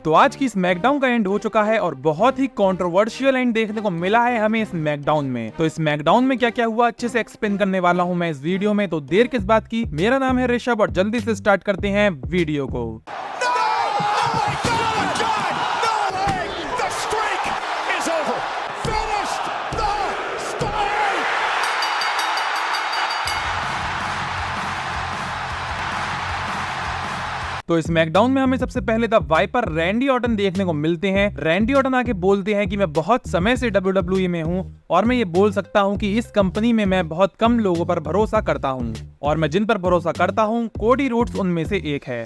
तो आज की स्मैकडाउन का एंड हो चुका है और बहुत ही कंट्रोवर्शियल एंड देखने को मिला है हमें स्मैकडाउन में। तो स्मैकडाउन में क्या क्या हुआ अच्छे से एक्सप्लेन करने वाला हूं मैं इस वीडियो में, तो देर किस बात की। मेरा नाम है ऋषभ और जल्दी से स्टार्ट करते हैं वीडियो को। तो स्मैकडाउन में हमें सबसे पहले द वाइपर रैंडी ऑर्टन देखने को मिलते हैं। रैंडी ऑर्टन आके बोलते हैं कि मैं बहुत समय से WWE में हूं और मैं ये बोल सकता हूं कि इस कंपनी में मैं बहुत कम लोगों पर भरोसा करता हूं और मैं जिन पर भरोसा करता हूं कोडी रोड्स उनमें से एक है।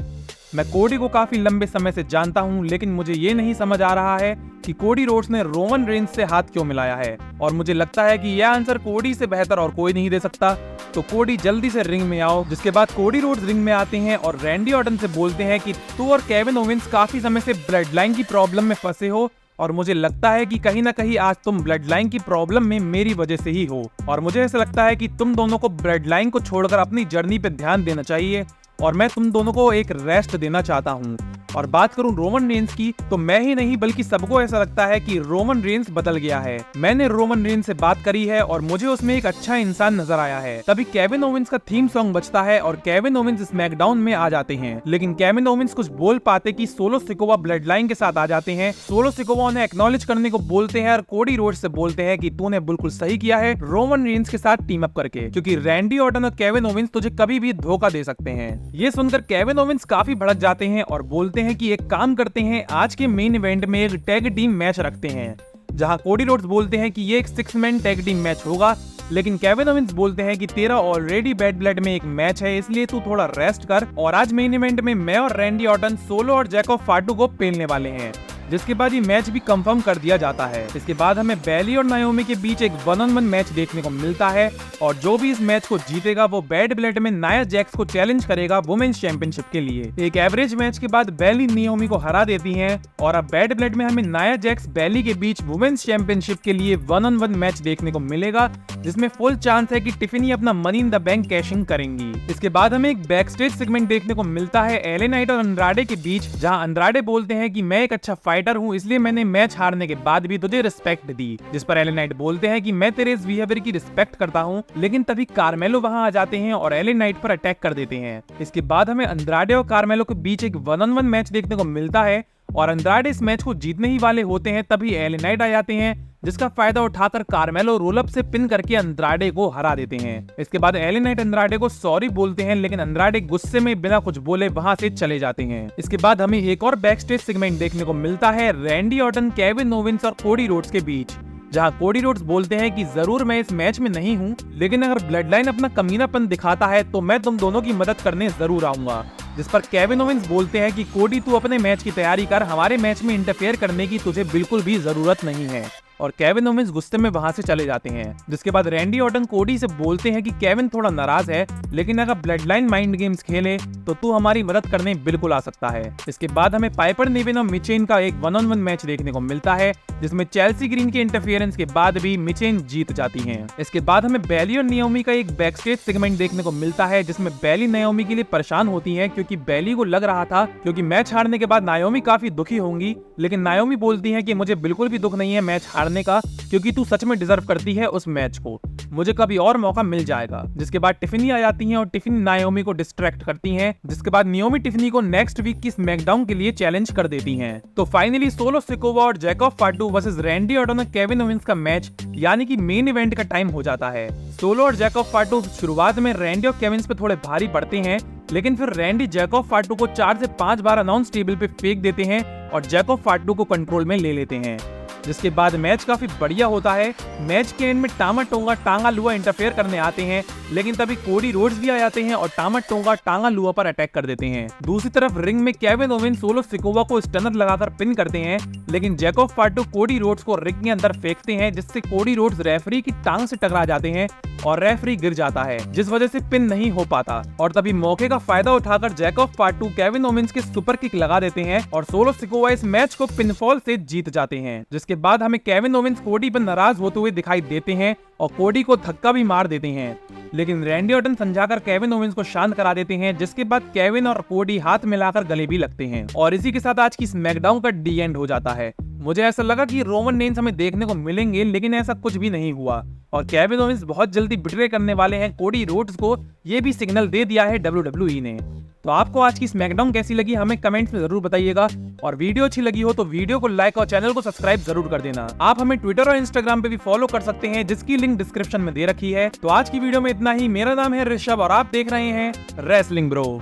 मैं कोडी को काफी लंबे समय से जानता हूं, लेकिन मुझे ये नहीं समझ आ रहा है कि कोडी रोड्स ने रोमन रेंज से हाथ क्यों मिलाया है, और मुझे लगता है कि यह आंसर कोडी से बेहतर और कोई नहीं दे सकता। तो कोडी जल्दी से रिंग में आओ। जिसके बाद कोडी रोड्स रिंग में आते हैं और रैंडी ऑर्टन से बोलते हैं कि तू और केविन ओवेंस काफी समय से ब्लड लाइन की प्रॉब्लम में फंसे हो और मुझे लगता है कि कहीं ना कहीं आज तुम ब्लड लाइन की प्रॉब्लम में मेरी वजह से ही हो, और मुझे ऐसा लगता है कि तुम दोनों को ब्लड लाइन को छोड़कर अपनी जर्नी पे ध्यान देना चाहिए और मैं तुम दोनों को एक रेस्ट देना चाहता हूँ। और बात करूं रोमन रेंज की, तो मैं ही नहीं बल्कि सबको ऐसा लगता है कि रोमन रेंज बदल गया है। मैंने रोमन रेंज से बात करी है और मुझे उसमें एक अच्छा इंसान नजर आया है। तभी केविन ओवेंस का थीम सॉन्ग बजता है और केविन ओवेंस स्मैकडाउन में आ जाते हैं, लेकिन केविन ओवेंस कुछ बोल पाते कि सोलो सिकोवा ब्लड लाइन के साथ आ जाते हैं। सोलो सिकोवा उन्हें एक्नॉलेज करने को बोलते हैं और कोडी रोड्स से बोलते हैं कि तूने बिल्कुल सही किया है रोमन रेंज के साथ टीम अप करके, क्योंकि रैंडी ऑर्टन और केविन ओवेंस तुझे कभी भी धोखा दे सकते हैं। ये सुनकर केविन ओवेंस काफी भड़क जाते हैं और बोलते हैं कि एक काम करते हैं, आज के मेन इवेंट में एक टैग टीम मैच रखते हैं, जहां कोडी रोड्स बोलते हैं कि ये एक 6 मैन टैग टीम मैच होगा, लेकिन केविन ओवेंस बोलते हैं कि तेरा ऑलरेडी बैड ब्लड में एक मैच है, इसलिए तू थोड़ा रेस्ट कर, और आज मेन इवेंट में मैं और रैंडी ऑर्टन सोलो और जैक ऑफ फाटू को पेलने वाले हैं। जिसके बाद ये मैच भी कंफर्म कर दिया जाता है। इसके बाद हमें बैली और नायोमी के बीच एक 1-on-1 मैच देखने को मिलता है और जो भी इस मैच को जीतेगा वो बैड ब्लड में नाया जैक्स को चैलेंज करेगा वुमेन्स चैंपियनशिप के लिए। एक एवरेज मैच के बाद बैली नायोमी को हरा देती हैं और अब बैड ब्लड में हमें नाया जैक्स बैली के बीच वुमेन्स चैंपियनशिप के लिए 1-on-1 मैच देखने को मिलेगा, जिसमें फुल चांस है कि टिफिनी अपना money in the bank caching करेंगी। इसके बाद हमें एक बैक स्टेज सेगमेंट देखने को मिलता है एले नाइट और अंद्राडे के बीच, जहां अंद्राडे बोलते हैं कि मैं एक अच्छा फाइटर हूं, इसलिए मैंने मैच हारने के बाद भी तुझे रिस्पेक्ट दी, जिस पर एले नाइट बोलते हैं कि मैं तेरे इस बिहेवियर की रिस्पेक्ट करता हूं, लेकिन तभी कार्मेलो वहां आ जाते हैं और एले नाइट पर अटैक कर देते हैं। इसके बाद हमें अंद्राडे और कार्मेलो के बीच एक 1-on-1 मैच देखने को मिलता है और अंद्राडे इस मैच को जीतने ही वाले होते हैं, तभी एले नाइट आ जाते हैं, जिसका फायदा उठाकर कार्मेलो रोल अप से पिन करके अंद्राडे को हरा देते हैं। इसके बाद एले नाइट अंद्राडे को सॉरी बोलते हैं, लेकिन अंद्राडे गुस्से में बिना कुछ बोले वहां से चले जाते हैं। इसके बाद हमें एक और बैक स्टेज सेगमेंट देखने को मिलता है रैंडी ऑर्टन, केविन ओवेंस और कोडी रोड्स के बीच, जहां कोडी रोड्स बोलते हैं कि जरूर मैं इस मैच में नहीं हूं, लेकिन अगर ब्लड लाइन अपना कमीनापन दिखाता है तो मैं तुम दोनों की मदद करने जरूर आऊंगा। जिस पर केविन ओवेंस बोलते हैं कि कोडी तू अपने मैच की तैयारी कर, हमारे मैच में इंटरफेयर करने की तुझे बिल्कुल भी जरूरत नहीं है, और केविन ओवेंस गुस्से में वहां से चले जाते हैं। जिसके बाद रैंडी ऑर्टन कोडी से बोलते हैं कि केविन थोड़ा नाराज है, लेकिन अगर ब्लड लाइन माइंड गेम्स खेले तो तू हमारी मदद करने बिल्कुल आ सकता है। इसके बाद हमें पाइपर निविन और मिचेन का एक 1-on-1 मैच देखने को मिलता है, जिसमें चेल्सी ग्रीन के इंटरफेरेंस के बाद भी मिचेन जीत जाती हैं। इसके बाद हमें बैली और नायोमी का एक बैकस्टेज सेगमेंट देखने को मिलता है, जिसमें बैली नायोमी के लिए परेशान होती है, क्योंकि बैली को लग रहा था क्योंकि मैच हारने के बाद नायोमी काफी दुखी होंगी, लेकिन नायोमी बोलती है कि मुझे बिल्कुल भी दुख नहीं है मैच हारने का, क्योंकि तू सच में डिजर्व करती है उस मैच को, मुझे कभी और मौका मिल जाएगा। जिसके बाद टिफिनी आ जाती हैं और टिफिनी नायोमी को डिस्ट्रैक्ट करती हैं, जिसके बाद नायोमी टिफिनी को नेक्स्ट वीक की स्मैकडाउन के लिए चैलेंज कर देती हैं। तो फाइनली सोलो सिकोवा और Jacob Fatu versus Randy Orton और केविन ओवेंस का मैच यानी कि मेन इवेंट का टाइम हो जाता है। सोलो और जैक ऑफ फाटू शुरुआत में रैंडी और केविन पे थोड़े भारी पड़ते हैं, लेकिन फिर रैंडी जैक ऑफ फाटू को 4 से 5 बार अनाउंस टेबल पे फेंक देते हैं और जैक ऑफ फाटू को कंट्रोल में ले लेते हैं। जिसके बाद मैच काफी बढ़िया होता है। मैच के एंड में टामा टोंगा टांगा लुआ इंटरफेयर करने आते हैं, लेकिन तभी कोडी रोड्स भी आ जाते हैं और टामा टोंगा टांगा लुआ पर अटैक कर देते हैं। दूसरी तरफ रिंग में केविन ओवेंस सोलो सिकोवा को स्टनर लगाकर पिन करते हैं, लेकिन जैक ऑफ फाटू कोडी रोड्स को रिंग के अंदर फेंकते हैं, जिससे कोडी रोड्स रेफरी की टांग से टकरा जाते हैं और रेफरी गिर जाता है, जिस वजह से पिन नहीं हो पाता। और तभी मौके का फायदा उठाकर Jacob Fatu Kevin Owens के सुपर किक लगा देते हैं और सोलो सिकोवा इस मैच को पिनफॉल से जीत जाते हैं। जिसके बाद हमें केविन ओवेंस कोडी पर नाराज होते हुए दिखाई देते हैं और कोडी को धक्का भी मार देते हैं, लेकिन रैंडी ऑर्टन समझाकर केविन ओवेंस को शांत करा देते हैं, जिसके बाद केविन और कोडी हाथ मिलाकर गले भी लगते हैं। और इसी के साथ आज की स्मैकडाउन का डी एंड हो जाता है। मुझे ऐसा लगा कि रोमन रेंस हमें देखने को मिलेंगे, लेकिन ऐसा कुछ भी नहीं हुआ और केविन ओवेंस बहुत जल्दी बिट्रे करने वाले हैं कोडी रोड्स को, ये भी सिग्नल दे दिया है WWE ने। तो आपको आज की स्मैकडाउन कैसी लगी हमें कमेंट्स में जरूर बताइएगा, और वीडियो अच्छी लगी हो तो वीडियो को लाइक और चैनल को सब्सक्राइब जरूर कर देना। आप हमें ट्विटर और इंस्टाग्राम पे भी फॉलो कर सकते हैं, जिसकी लिंक डिस्क्रिप्शन में दे रखी है। तो आज की वीडियो में इतना ही। मेरा नाम है ऋषभ और आप देख रहे हैं रेसलिंग ब्रो।